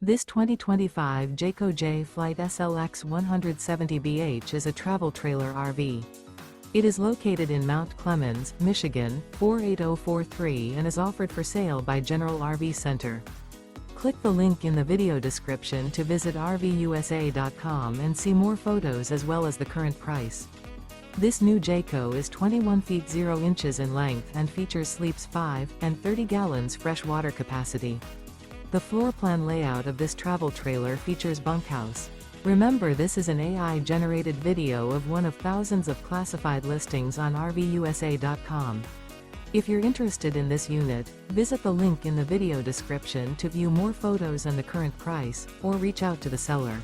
This 2025 Jayco Jay Flight SLX 170BH is a travel trailer RV. It is located in Mount Clemens, Michigan, 48043 and is offered for sale by General RV Center. Click the link in the video description to visit RVUSA.com and see more photos as well as the current price. This new Jayco is 21 feet 0 inches in length and features sleeps 5 and 30 gallons fresh water capacity. The floor plan layout of this travel trailer features bunkhouse. Remember, this is an AI-generated video of one of thousands of classified listings on RVUSA.com. If you're interested in this unit, visit the link in the video description to view more photos and the current price, or reach out to the seller.